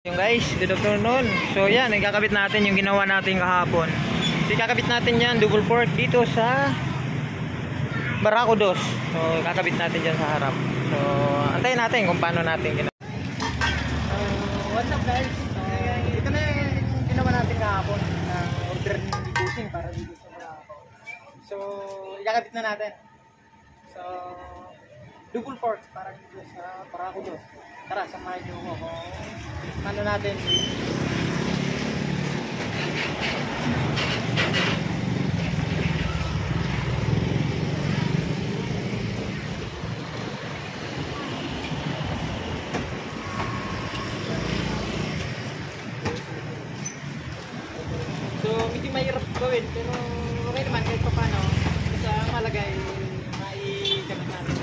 Yung guys, good afternoon. So yan, nagkakabit natin yung ginawa natin kahapon. So kakabit natin yan, double fork dito sa Barako Dos. So kakabit natin dyan sa harap. So antayin natin kung paano natin ginawa. So what's up guys? Ito na yung ginawa natin kahapon. Order ni Busing para dito sa Barako. So ikakabit na natin. So double fork para dito sa Barako Dos. Tara, samahan nyo ko kung ano natin. So, medyo mahirap gawin, pero okay naman kahit pa paano. Sa malagay, maikamit natin.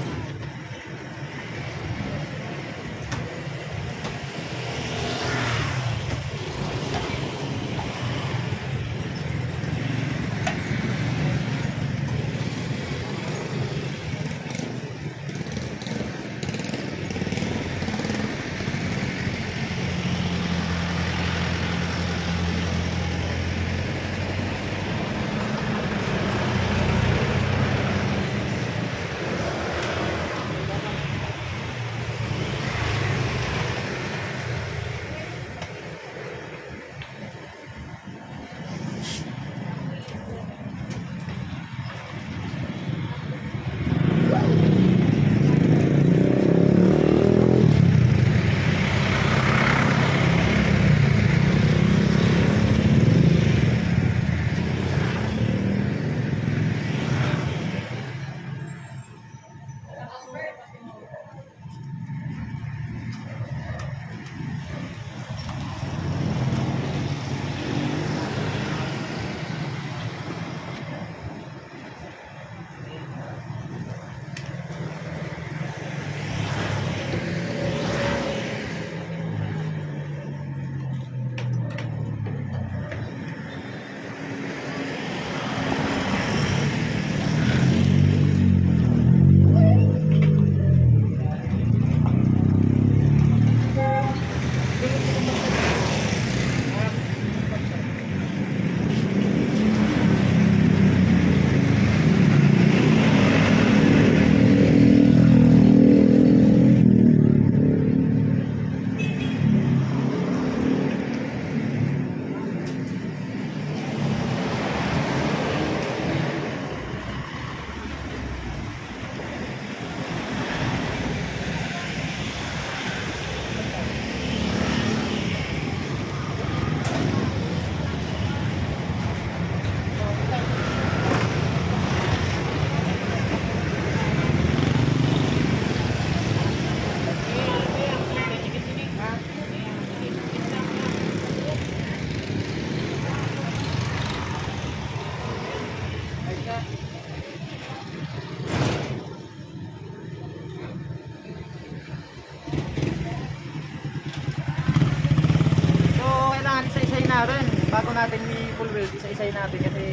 Natin, bago natin i-full weld, isa-isay natin kasi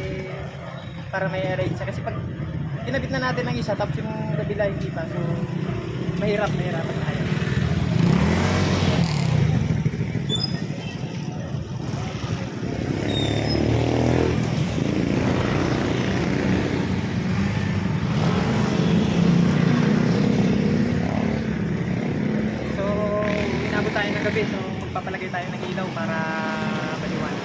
para may arrange siya. Kasi pag kinabit na natin ang isa tapos yung kabila hindi pa, so mahirapan tayo. So inabot tayo ng gabi, so magpapalagay tayo ng ilaw para maliwanag.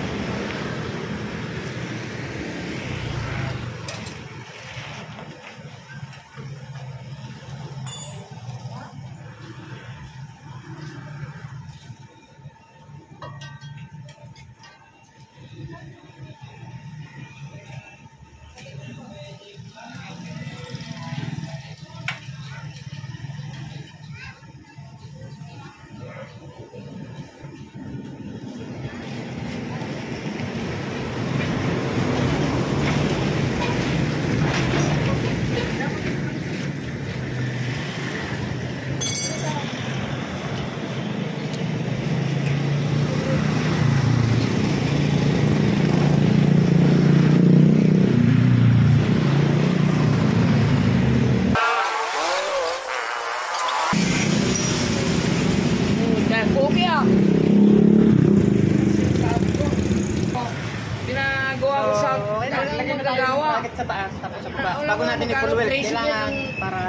ni full weld. Kailangan para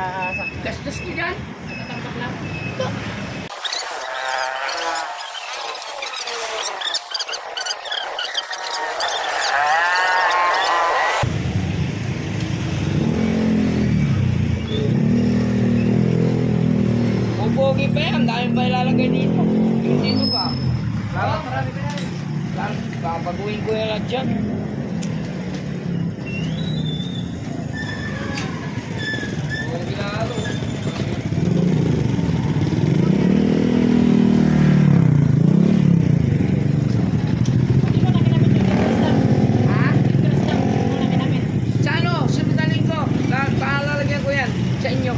gastos ko dyan. Nakatambak lang. Pogi pa yan, dahil pa ilalagay dito. Dito pa. Marami pa yan. Babaguhin ko yan lahat dyan. Pogi na alo. Ha? Sa ano? Sabitalin ko. Paalalagyan ko yan. Sa inyo.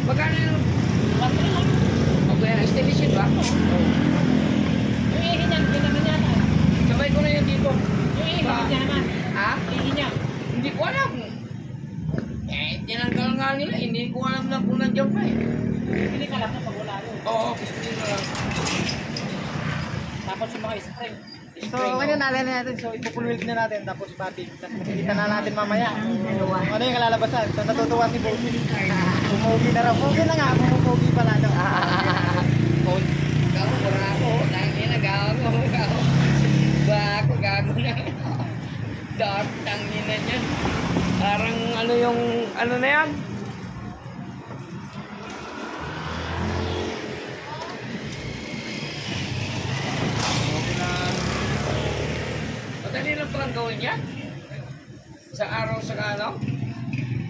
Magkano yung okay, estimation ba? Yung ihi niyan, naman yan. Sabay ko na yun dito. Yung ihi niya naman. Ha? Ihi niya. Hindi ko alam. Tinanggal nga nila. Hindi ko alam na kung nandiyan pa eh. Hindi ka lang na pag wala rin. Oo, hindi na lang. Tapos yung mga spring. So, okay na natin. So, ipupulweld na natin. Tapos batik. Tapos makikita na natin mamaya. Kung ano yung kalalabasan. So, natutuwa si Bogi. Pumogi na raw. Pogi na nga. Pumogi pala daw. Gago, mura ako. Tangin na, gago. Ba ako, gago na. Dark, tangin na yan. Parang ano yung, ano na yan? Madali lang palang gawin yan? Sa araw sa ano?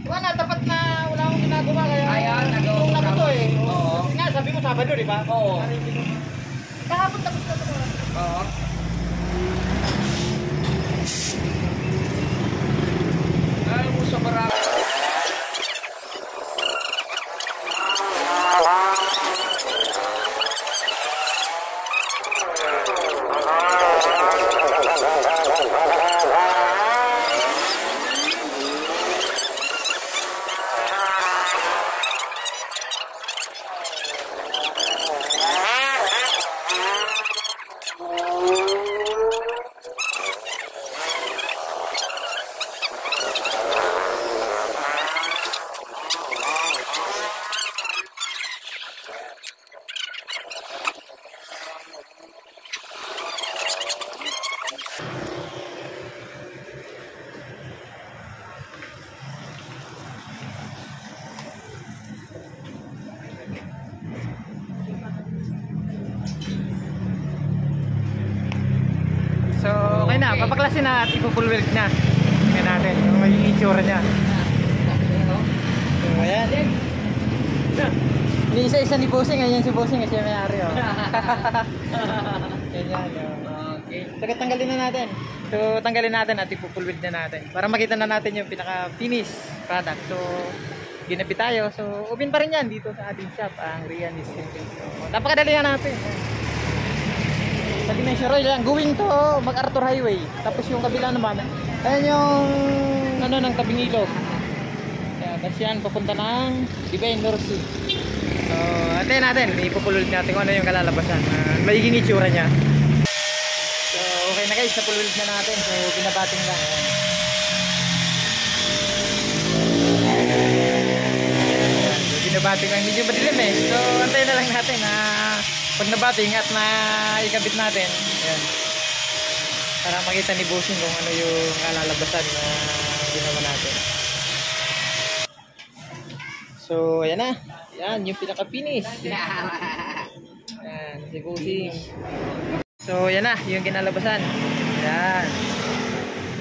Wala, tapat na wala akong ginagawa. Kaya, Ayan, nagawa yung ko lang na. ito eh. Oo. Nga, sabi mo Sabado, di ba? Oo. Kahapon tapos na ito. Oo. Alam mo sa marami. So, okay na. Papaklasin na at ipupul weld na. Tingnan natin kung magiging itsura niya. So, ayan. Ni isa-isa ni Bossing. Ayan si Bossing. Kasi may-ari. Oh. Ganyan. Oh. Okay. So, tanggalin na natin. So, tanggalin natin at ipupul weld na natin. Para makita na natin yung pinaka-finish product. So, ginapit tayo. So, open pa rin yan dito sa ating shop. Ang Rian is Stainless. So, napakadali na natin. Sa Dimensya Roy lang, going to MacArthur Highway. Tapos yung kabila naman, ayan yung ano ng tabing ilog. Ayan, tapos yan, papunta ng Divine Mercy. So, antayin natin, ipupulod natin kung ano yung kalalabasan. Magiging itsura niya. So, okay na guys, napulod na natin. So, binabating lang. Ayan, so, binabating lang. Medyo madilim eh. So, antayin na lang natin na pag nabating at naikabit natin, ayan, para makita ni Bossing kung ano yung kalalabasan na ginawa natin. So, ayan na. Ayan, yung pinaka-finish. Ayan, si Bossing. So, ayan na, yung kinalabasan. Ayan.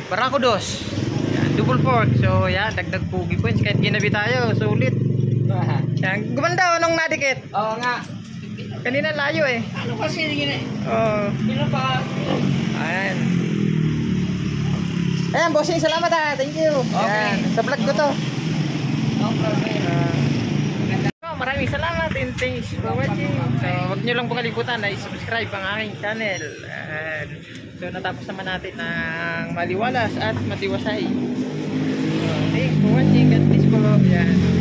Barako dos. Ayan, double fork. So, ayan, dagdag pugi points. Kahit ginabi tayo, sulit. Ayan, gumanda nung nadikit. Oo nga. Kanina layo eh. Ano kasi gina? Oo. Sino pa? Ayan. Ayan, Bossing, salamat ha. Thank you. Okay. Ayan, sa vlog ko to. No problem. Maraming salamat and thanks for watching. So, huwag nyo lang po kalimutan na i-subscribe ang aking channel. Ayan. So, natapos naman natin ng maliwalas at matiwasay. So, thanks for watching. God bless po. Ayan.